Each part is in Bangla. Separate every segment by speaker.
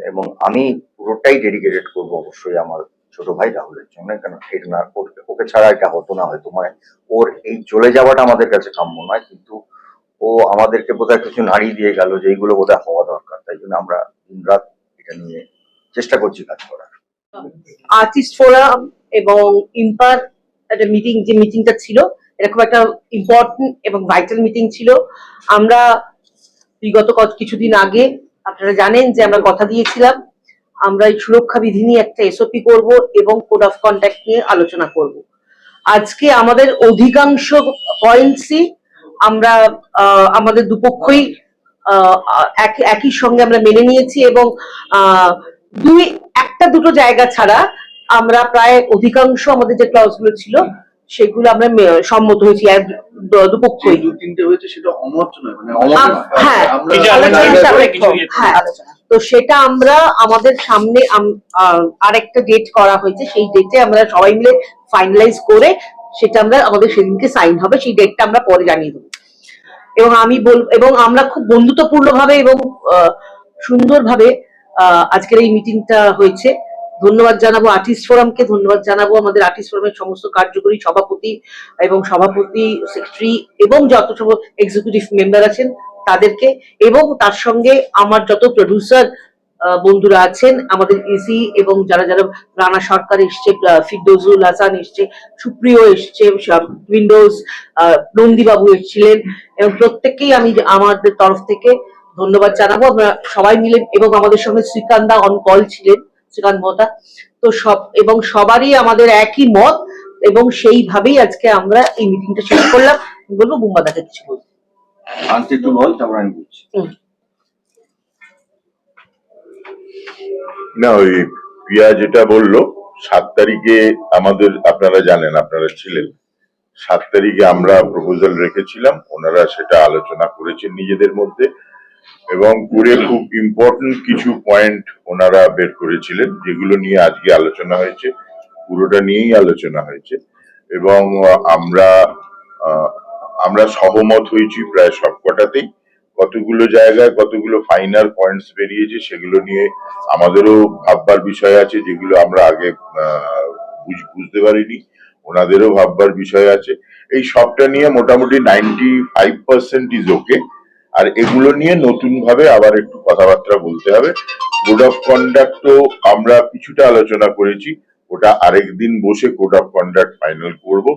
Speaker 1: এবং আমি পুরোটাই ডেডিকেটেড করবো অবশ্যই আমার ছোট ভাই রাহুলের জন্য, কারণ এটা না ওকে ছাড়া এটা হতো না হয়তো, মানে ওর এই চলে যাওয়াটা আমাদের কাছে কাম্য নয়, কিন্তু ও আমাদেরকে বোধহয় কিছু নাড়িয়ে দিয়ে গেল যে এইগুলো বোধহয় হওয়া দরকার। তাই জন্য আমরা দিনরাত এটা নিয়ে চেষ্টা করছি কাজ করার।
Speaker 2: আর্টিস্ট ফোরাম এবং ইম্পার একটা মিটিংটা ছিল, এরকম একটা ইম্পর্টেন্ট এবং ভাইটাল মিটিং ছিল। আমরা বিগত কিছুদিন আগে আপনারা জানেন যে আমরা কথা দিয়েছিলাম আমরা এই সুরক্ষা বিধি নিয়ে একটা এসওপি করব এবং কোড অফ কন্ডাক্ট নিয়ে আলোচনা করব। আজকে আমাদের অধিকাংশ পয়েন্টসই আমরা আমাদের দুপক্ষই একই সঙ্গে আমরা মেনে নিয়েছি, এবং একটা দুটো জায়গা ছাড়া আমরা প্রায় অধিকাংশ আমাদের যে ক্লজগুলো ছিল সেগুলো আমরা সম্মত হয়েছি দুপক্ষই।
Speaker 3: তিনটে হয়েছে সেটা অমত নয়, মানে
Speaker 2: হ্যাঁ, তো সেটা আমরা আমাদের সামনে আরেকটা ডেট করা হয়েছে, সেই ডেটে আমরা সবাই মিলে ফাইনালাইজ করে সেটা আমরা আমাদের সেদিনকে সাইন হবে, সেই ডেটটা আমরা পরে জানিয়ে দেবো। এবং আমি এবং আমরা খুব বন্ধুত্বপূর্ণ ভাবে এবং সুন্দরভাবে আজকের এই মিটিংটা হয়েছে। ধন্যবাদ জানাবো আর্টিস্ট ফোরামকে, ধন্যবাদ জানাবো আমাদের আর্টিস্ট ফোরামের সমস্ত কার্যকরী সভাপতি এবং সভাপতি, সেক্রেটারি এবং যত সব এক্সিকিউটিভ মেম্বার আছেন তাদেরকে, এবং তার সঙ্গে আমার যত প্রডিউসার বন্ধুরা আছেন, আমাদের ইসি এবং যারা যারা, রানা সরকার এসছে, ফিরদৌজুল হাসান এসছে, সুপ্রিয় এসছে, উইন্ডোজ নন্দীবাবু এসেছিলেন, এবং প্রত্যেককেই আমি আমাদের তরফ থেকে ধন্যবাদ জানাবো। আমরা সবাই মিলে, এবং আমাদের সঙ্গে শ্রীকান্দা অন কল ছিলেন, শ্রীকান্ত মহতা, তো এবং সবারই আমাদের একই মত, এবং সেইভাবেই আজকে আমরা এই মিটিংটা শেষ করলাম। বলবো বুম্বাদাকে কিছু বলবো।
Speaker 1: একটু বল, তারপর আমি বলছি।
Speaker 4: না, ওই প্রিয়া যেটা বললো 7 তারিখে আমাদের, আপনারা জানেন, আপনারা ছিলেন, 7 তারিখে আমরা প্রপোজাল রেখেছিলাম, ওনারা সেটা আলোচনা করেছেন নিজেদের মধ্যে, এবং করে খুব ইম্পর্টেন্ট কিছু পয়েন্ট ওনারা বের করেছিলেন, যেগুলো নিয়ে আজকে আলোচনা হয়েছে, পুরোটা নিয়েই আলোচনা হয়েছে, এবং আমরা সহমত হয়েছি প্রায় সবকটাতেই। কতগুলো জায়গায় কতগুলো ফাইনাল পয়েন্টস বেরিয়েছে সেগুলো নিয়ে আমাদেরও ভাববার বিষয় আছে, যেগুলো আমরা আগে বুঝতে পারিনি, ওনাদেরও ভাববার বিষয় আছে। এই সবটা নিয়ে মোটামুটি 95% ইজ ওকে। আর এগুলো নিয়ে নতুন ভাবে আবার একটু কথাবার্তা বলতে হবে। কোড অফ কন্ডাক্টও আমরা কিছুটা আলোচনা করেছি, ওটা আরেকদিন বসে কোড অফ কন্ডাক্ট ফাইনাল করব।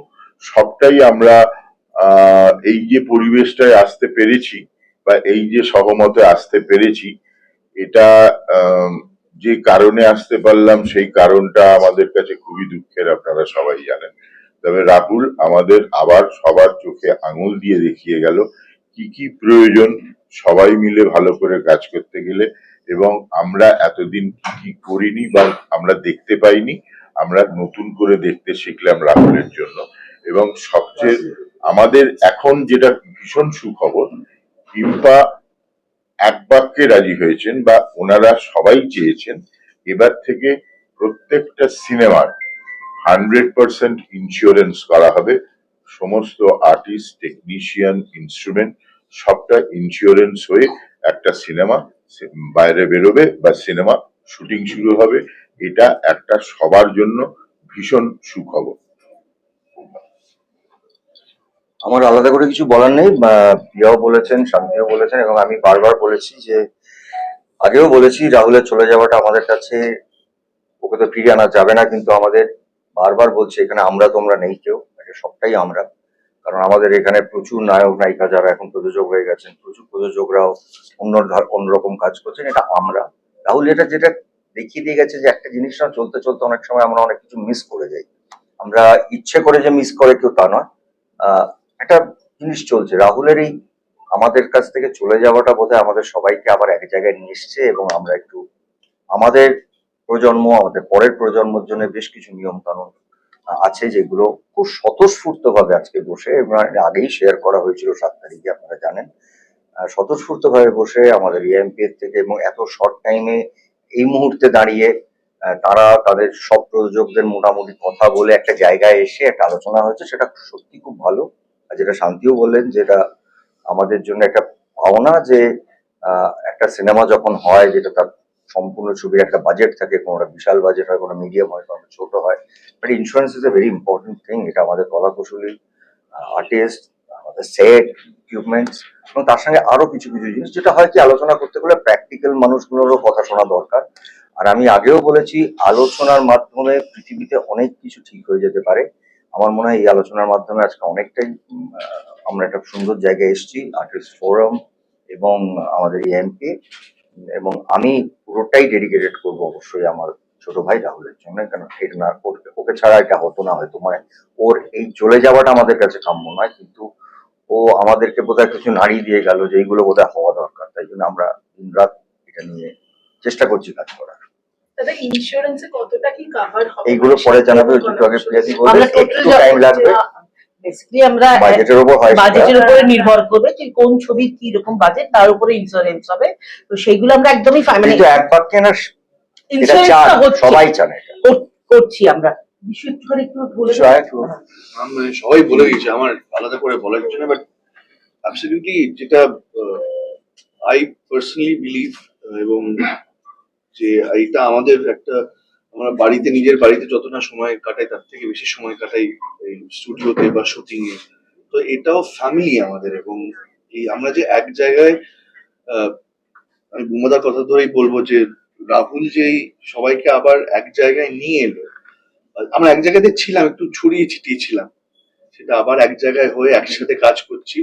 Speaker 4: সবটাই আমরা এই যে পরিবেশটায় আসতে পেরেছি বা এই যে সহমতে আসতে পেরেছি, এটা যে কারণে আসতে পারলাম সেই কারণটা আমাদের কাছে খুবই দুঃখের, আপনারা সবাই জানেন। তবে রাহুল আমাদের আবার সবার চোখে আঙুল দিয়ে দেখিয়ে গেল কি কি প্রয়োজন সবাই মিলে ভালো করে কাজ করতে গেলে, এবং আমরা এতদিন কি কি করিনি বা আমরা দেখতে পাইনি, আমরা নতুন করে দেখতে শিখলাম রাহুলের জন্য। এবং সবচেয়ে আমাদের এখন যেটা ভীষণ সুখবর, ইম্পা এক বাক্যে রাজি হয়েছেন, বা ওনারা সবাই চেয়েছেন এবার থেকে প্রত্যেকটা সিনেমার 100% ইন্স্যুরেন্স করা হবে। সমস্ত আর্টিস্ট, টেকনিশিয়ান, ইনস্ট্রুমেন্ট সবটা ইন্স্যুরেন্স হয়ে একটা সিনেমা বাইরে বেরোবে বা সিনেমা শুটিং শুরু হবে। এটা একটা সবার জন্য ভীষণ সুখবর।
Speaker 1: আমার আলাদা করে কিছু বলার নেই। প্রিয়াও বলেছেন, শান্তিও বলেছেন, এবং আমি বারবার বলেছি, যে আগেও বলেছি, রাহুলের চলে যাওয়াটা আমাদের কাছে, ওকে তো ফিরিয়ে আনা যাবে না, কিন্তু আমাদের বারবার বলছি এখানে আমরা তোমরা নেই কেউ, সবটাই আমরা। কারণ আমাদের এখানে প্রচুর নায়ক নায়িকা যারা এখন প্রযোজক হয়ে গেছেন, প্রচুর প্রযোজকরাও অন্যরকম কাজ করছেন, এটা আমরা। রাহুল যেটা দেখিয়ে দিয়ে গেছে, যে একটা জিনিস না চলতে চলতে অনেক সময় আমরা অনেক কিছু মিস করে যাই। আমরা ইচ্ছে করে যে মিস করে কেউ তা নয়, একটা জিনিস চলছে। রাহুলের এই আমাদের কাছ থেকে চলে যাওয়াটা বোধহয় আমাদের সবাইকে আবার এক জায়গায় নিয়ে এসছে, এবং আমরা একটু আমাদের প্রজন্ম, আমাদের পরের প্রজন্মের জন্য বেশ কিছু নিয়ম কানুন আছে, যেগুলো খুব স্বতঃস্ফূর্ত ভাবে আজকে বসে, আগেই শেয়ার করা হয়েছিল 7 তারিখে, আপনারা জানেন, স্বতঃস্ফূর্ত ভাবে বসে আমাদের ইএমপি এর থেকে, এবং এত শর্ট টাইমে এই মুহূর্তে দাঁড়িয়ে তারা তাদের সব প্রযোজকদের মোটামুটি কথা বলে একটা জায়গায় এসে একটা আলোচনা হয়েছে, সেটা সত্যি খুব ভালো। আর যেটা শান্তিও বললেন, যেটা আমাদের জন্য একটা পাওনা, যে একটা সিনেমা যখন হয়, যেটা তার সম্পূর্ণ ছবির একটা বাজেট থাকে, কোনোটা বিশাল বাজেট হয়, কোনো মিডিয়াম হয়, কোনো ছোট হয়। But insurance is a very important thing. এটা আমাদের কলা কুশলী, আর্টিস্ট, আমাদের সেট, ইকুইপমেন্টস এবং তার সঙ্গে আরো কিছু কিছু জিনিস, যেটা হয় কি আলোচনা করতে গেলে প্র্যাকটিক্যাল মানুষগুলোরও কথা শোনা দরকার। আর আমি আগেও বলেছি, আলোচনার মাধ্যমে পৃথিবীতে অনেক কিছু ঠিক হয়ে যেতে পারে। আমার মনে হয় এই আলোচনার মাধ্যমে আজকে অনেকটাই আমরা একটা সুন্দর জায়গায় এসেছি, আর্টিস্ট ফোরাম এবং আমাদের এএমকে, এবং আমি পুরোটাই ডেডিকেটেড করবো অবশ্যই আমার ছোট ভাই রাহুলের জন্য। কেন এটা না ওকে ছাড়া এটা হতো না হয়তো, মানে ওর এই চলে যাওয়াটা আমাদের কাছে কাম্য নয়, কিন্তু ও আমাদেরকে বোধহয় কিছু নাড়ি দিয়ে গেল যেইগুলো বোধহয় হওয়া দরকার। তাই জন্য আমরা দিনরাত এটা নিয়ে চেষ্টা করছি কাজ করার।
Speaker 5: দাদা ইন্স্যুরেন্সে কতটা কি কভার হবে?
Speaker 1: এইগুলো পরে জানাবে, একটু আগে প্রিয়াদি বলবে,
Speaker 2: আমরা
Speaker 1: একটু টাইম লাগবে,
Speaker 2: বেসিক্যালি আমরা
Speaker 1: বাজেটের উপর হয় সেটা।
Speaker 2: বাজেটের উপরে নির্ভর করবে যে কোন ছবির কি রকম বাজেট, তার উপরে ইন্স্যুরেন্স হবে। তো সেইগুলো আমরা একদমই মানে
Speaker 1: কিন্তু এক বাক্যে না, এটা
Speaker 2: ইন্স্যুরেন্সটা
Speaker 1: চান,
Speaker 2: হচ্ছে
Speaker 1: সবাই চান এটা।
Speaker 2: করছি আমরা। বিষয় একটুখানি একটু বলে
Speaker 1: বিষয় একটু।
Speaker 3: আমি সবাই বলে দিয়েছে, আমার আলাদা করে বলার কিছু না, বাট অ্যাবসলিউটলি যেটা আই পার্সোনালি বিলিভ, এবং যে এইটা আমাদের একটা, আমরা বাড়িতে নিজের বাড়িতে যত না সময় কাটাই তার থেকে বেশি সময় কাটাই এই স্টুডিওতে বা শুটিং এ। তো এটাও ফ্যামিলি আমাদের, এবং এই আমরা যে এক জায়গায় আমি বুমাদার কথা ধরেই বলবো যে রাহুল যেই সবাইকে আবার এক জায়গায় নিয়ে এলো, আমরা এক জায়গাতে ছিলাম, একটু ছড়িয়ে ছিটিয়ে ছিলাম, সেটা আবার এক জায়গায় হয়ে একসাথে কাজ করছি,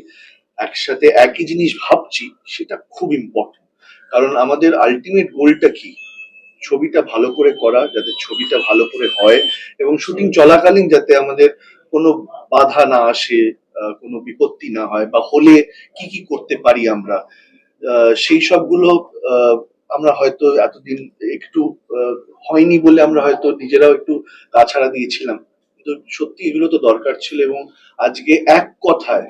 Speaker 3: একসাথে একই জিনিস ভাবছি, সেটা খুব ইম্পর্টেন্ট। কারণ আমাদের আলটিমেট গোলটা কি? ছবিটা ভালো করে করা, যাতে ছবিটা ভালো করে হয়, এবং শুটিং চলাকালীন যাতে আমাদের কোনো বাধা না আসে, কোনো বিপত্তি না হয়, বা হলে কি কি করতে পারি আমরা, সেই সবগুলো আমরা হয়তো এতদিন একটু হয়নি বলে আমরা হয়তো নিজেরাও একটু তাছাড়া দিয়েছিলাম, কিন্তু সত্যি এগুলো তো দরকার ছিল। এবং আজকে এক কথায়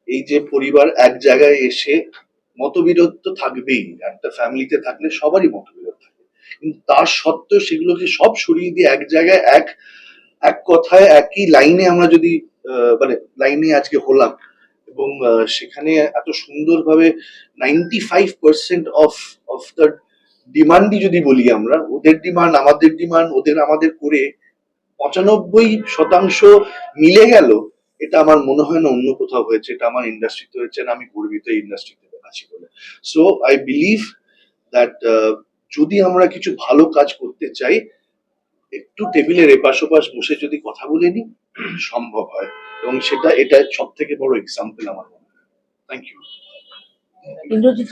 Speaker 3: এই যে পরিবার এক জায়গায় এসে, মতবিরোধ তো থাকবেই, একটা ফ্যামিলিতে থাকলে সবারই মতবিরোধ থাকে, কিন্তু তার সত্ত্বেও সেগুলোকে সব সরিয়ে দিয়ে এক জায়গায় এক এক কথায় একই লাইনে আমরা যদি মানে লাইনে আজকে হলাম, এবং সেখানে এত সুন্দরভাবে 95% অফ দ্য ডিমান্ডই যদি বলি আমরা, ওদের ডিমান্ড আমাদের ডিমান্ড, ওদের আমাদের করে 95% মিলে গেল, এটা আমার মনে হয় না অন্য কোথাও হয়েছে, এটা আমার ইন্ডাস্ট্রিতে হয়েছে না, আমি গর্বিত এই ইন্ডাস্ট্রিতে আছি বলে। সো আই বিলিভ দ্যাট যদি আমরা কিছু ভালো কাজ করতে চাই, একটু টেবিলের এপাশ ওপাশ বসে যদি কথা বলে নিই, সম্ভব হয়, এবং সেটা এটা সব থেকে বড় এক্সাম্পল আমার মনে হয়। Thank you.
Speaker 2: ইন্দ্রজিৎ